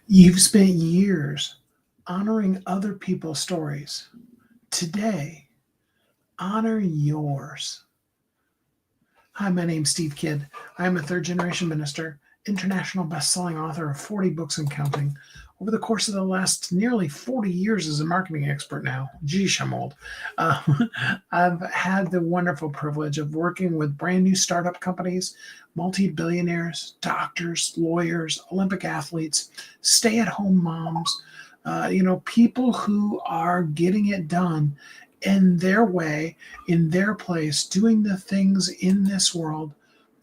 You've spent years honoring other people's stories. Today, honor yours. Hi, my name's Steve Kidd. I am a third generation minister, international best-selling author of 40 books and counting. Over the course of the last nearly 40 years as a marketing expert now, geesh, I'm old, uh, I've had the wonderful privilege of working with brand new startup companies, multi-billionaires, doctors, lawyers, Olympic athletes, stay-at-home moms, people who are getting it done in their way, in their place, doing the things in this world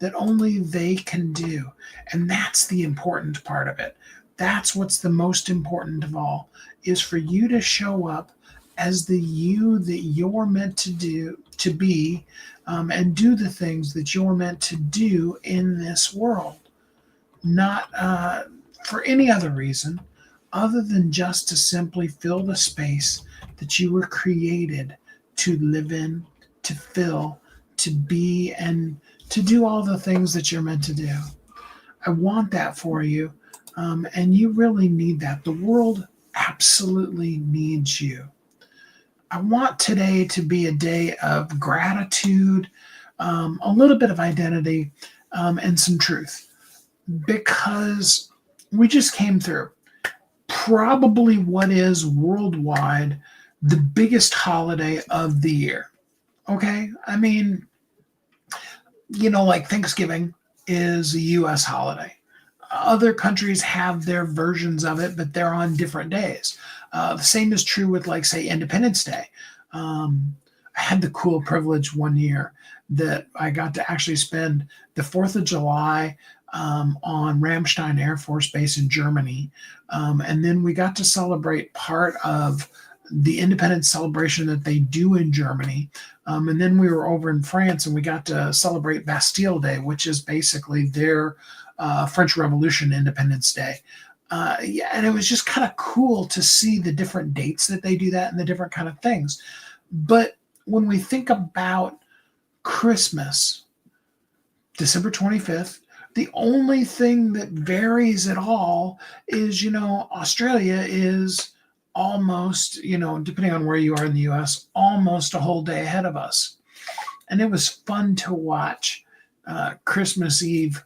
that only they can do. And that's the important part of it. That's what's the most important of all, is for you to show up as the you that you're meant to do, to be, and do the things that you're meant to do in this world. Not for any other reason other than just to simply fill the space that you were created to live in, to fill, to be, and to do all the things that you're meant to do. I want that for you, and you really need that. The world absolutely needs you. I want today to be a day of gratitude, a little bit of identity, and some truth, because we just came through probably what is worldwide the biggest holiday of the year. Okay. I mean, like Thanksgiving is a US holiday. Other countries have their versions of it, but they're on different days. The same is true with, like, say, Independence Day. I had the cool privilege one year that I got to actually spend the 4th of July on Ramstein Air Force Base in Germany. And then we got to celebrate part of the independence celebration that they do in Germany. And then we were over in France and we got to celebrate Bastille Day, which is basically their French Revolution Independence Day. And it was just kind of cool to see the different dates that they do that and the different kind of things. But when we think about Christmas, December 25th, the only thing that varies at all is, Australia is almost, depending on where you are in the US, almost a whole day ahead of us. And it was fun to watch Christmas Eve,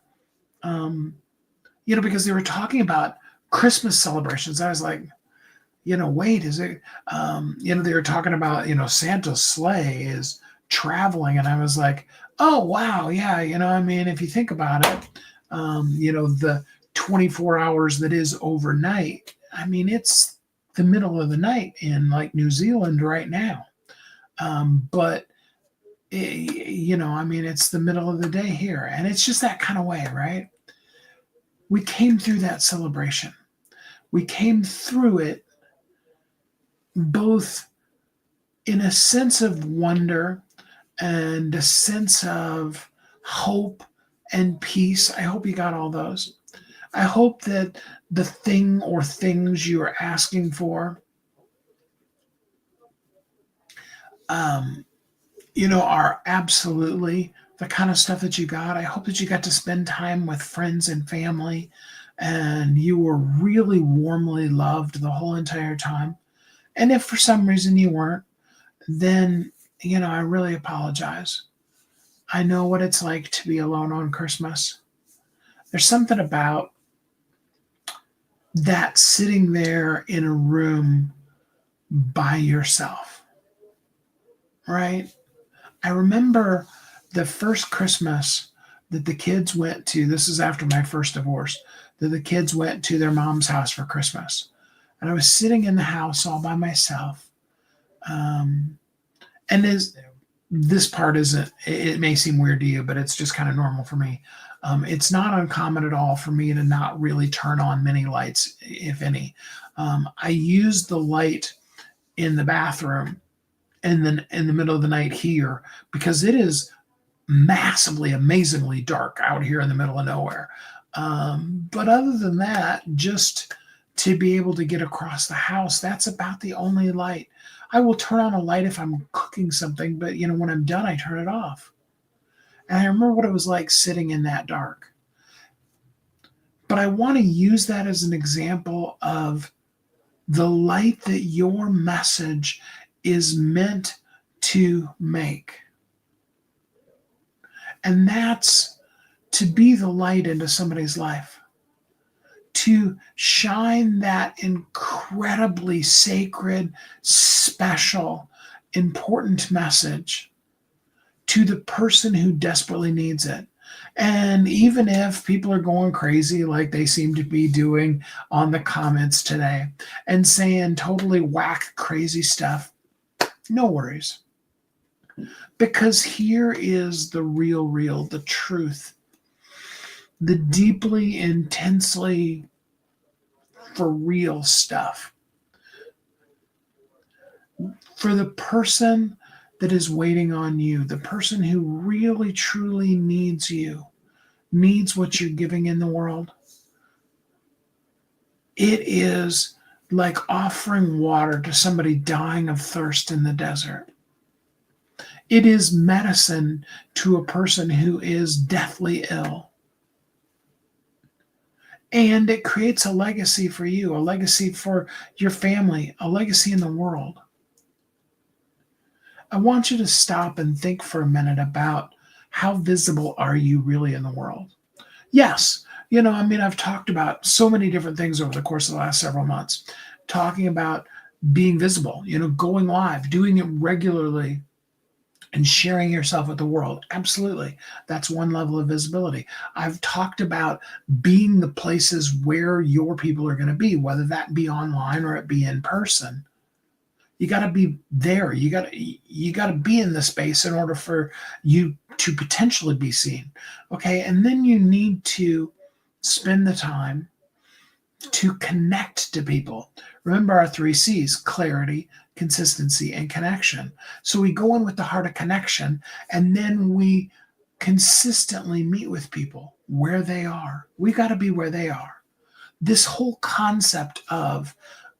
because they were talking about Christmas celebrations. I was like, wait, is it, they were talking about, Santa's sleigh is traveling. And I was like, oh, wow. Yeah. If you think about it, the 24 hours that is overnight, it's the middle of the night in, like, New Zealand right now. But, it's the middle of the day here. And it's just that kind of way, right? We came through that celebration. We came through it both in a sense of wonder and a sense of hope and peace. I hope you got all those. I hope that the thing or things you are asking for, are absolutely the kind of stuff that you got. I hope that you got to spend time with friends and family and you were really warmly loved the whole entire time. And if for some reason you weren't, then, I really apologize. I know what it's like to be alone on Christmas. There's something about that, sitting there in a room by yourself, right? I remember the first Christmas that the kids went to, this is after my first divorce, that the kids went to their mom's house for Christmas. And I was sitting in the house all by myself. And this part isn't, it may seem weird to you, but it's just kind of normal for me. It's not uncommon at all for me to not really turn on many lights, if any. I use the light in the bathroom and then in the middle of the night here because it is massively, amazingly dark out here in the middle of nowhere. But other than that, just to be able to get across the house, that's about the only light. I will turn on a light if I'm cooking something, but when I'm done, I turn it off. And I remember what it was like sitting in that dark. But I want to use that as an example of the light that your message is meant to make. And that's to be the light into somebody's life, to shine that incredibly sacred, special, important message to the person who desperately needs it. And even if people are going crazy like they seem to be doing on the comments today and saying totally whack, crazy stuff, no worries. Because here is the real, the truth, the deeply, intensely for real stuff. For the person that is waiting on you, the person who really, truly needs you, needs what you're giving in the world, it is like offering water to somebody dying of thirst in the desert. It is medicine to a person who is deathly ill. And it creates a legacy for you, a legacy for your family, a legacy in the world. I want you to stop and think for a minute about how visible are you really in the world? Yes, I've talked about so many different things over the course of the last several months, talking about being visible, going live, doing it regularly, and sharing yourself with the world. Absolutely. That's one level of visibility. I've talked about being the places where your people are going to be, whether that be online or it be in person. You got to be there. You got to be in the space in order for you to potentially be seen. Okay? And then you need to spend the time to connect to people. Remember our 3 C's: clarity, consistency, and connection. So we go in with the heart of connection, and then we consistently meet with people where they are. We got to be where they are. This whole concept of,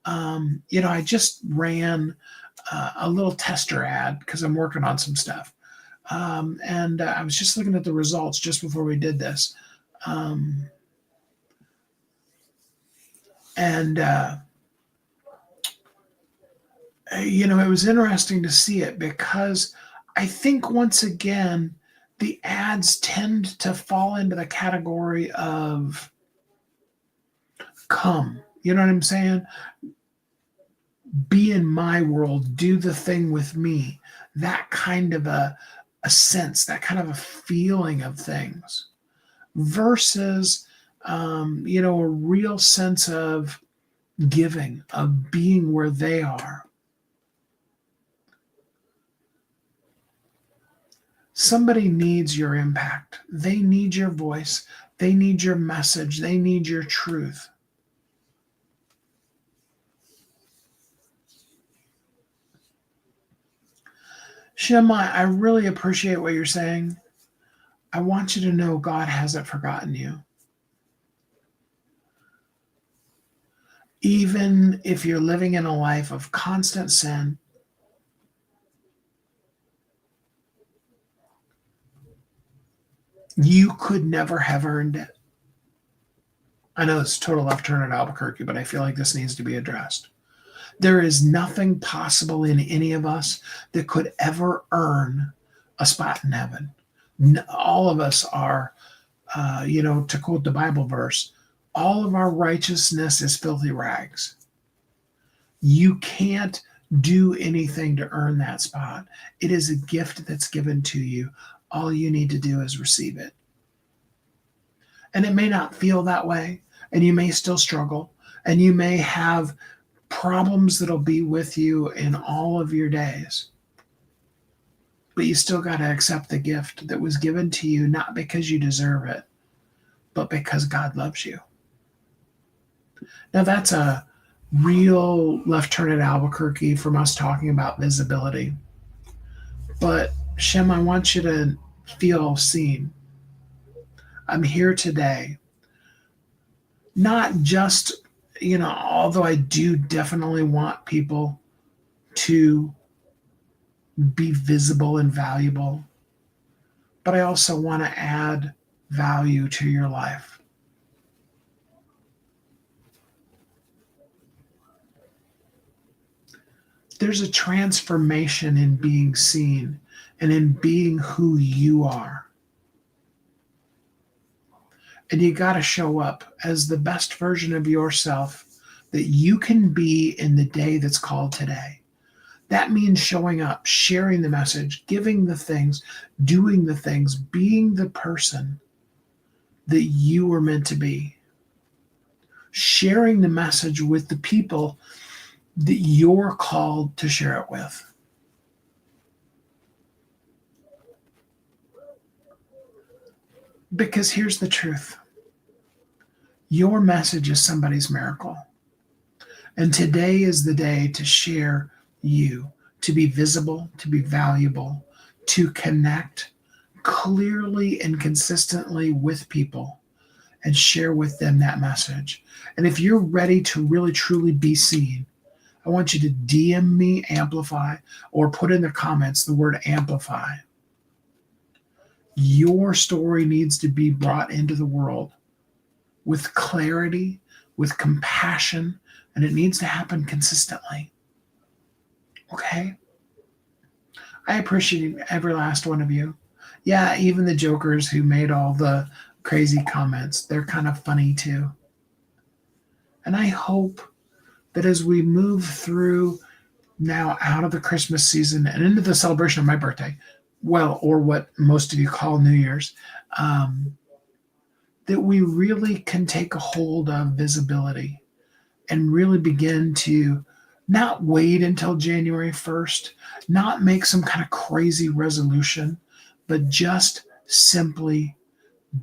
I just ran a little tester ad because I'm working on some stuff. And I was just looking at the results just before we did this. It was interesting to see it because I think once again, the ads tend to fall into the category of come. You know what I'm saying? Be in my world, do the thing with me. That kind of a sense, that kind of a feeling of things versus, a real sense of giving, of being where they are. Somebody needs your impact. They need your voice. They need your message. They need your truth. Shema, I really appreciate what you're saying. I want you to know God hasn't forgotten you. Even if you're living in a life of constant sin, you could never have earned it. I know it's total left turn at Albuquerque, but I feel like this needs to be addressed. There is nothing possible in any of us that could ever earn a spot in heaven. All of us are, to quote the Bible verse, all of our righteousness is filthy rags. You can't do anything to earn that spot. It is a gift that's given to you. All you need to do is receive it. And it may not feel that way, and you may still struggle, and you may have problems that'll be with you in all of your days. But you still got to accept the gift that was given to you, not because you deserve it, but because God loves you. Now, that's a real left turn at Albuquerque from us talking about visibility. But Shem, I want you to feel seen. I'm here today, not just, although I do definitely want people to be visible and valuable, but I also want to add value to your life. There's a transformation in being seen and in being who you are. And you got to show up as the best version of yourself that you can be in the day that's called today. That means showing up, sharing the message, giving the things, doing the things, being the person that you were meant to be. Sharing the message with the people that you're called to share it with. Because here's the truth. Your message is somebody's miracle. And today is the day to share you, to be visible, to be valuable, to connect clearly and consistently with people and share with them that message. And if you're ready to really truly be seen, I want you to DM me Amplify or put in the comments the word amplify. Your story needs to be brought into the world with clarity, with compassion, and it needs to happen consistently. Okay? I appreciate every last one of you. Yeah, even the jokers who made all the crazy comments, they're kind of funny too. And I hope that as we move through now out of the Christmas season and into the celebration of my birthday, well, or what most of you call New Year's, that we really can take a hold of visibility and really begin to not wait until January 1st, not make some kind of crazy resolution, but just simply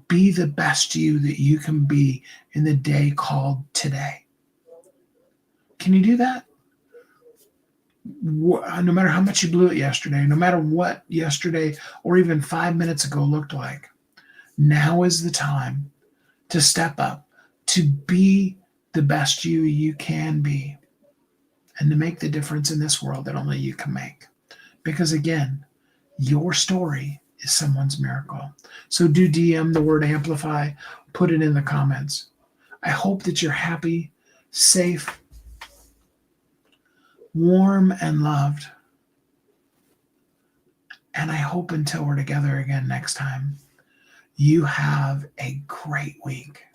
be the best you that you can be in the day called today. Can you do that? No matter how much you blew it yesterday, no matter what yesterday or even 5 minutes ago looked like, now is the time to step up, to be the best you can be, and to make the difference in this world that only you can make. Because again, your story is someone's miracle. So do DM the word amplify, put it in the comments. I hope that you're happy, safe, warm, and loved. And I hope until we're together again next time, you have a great week.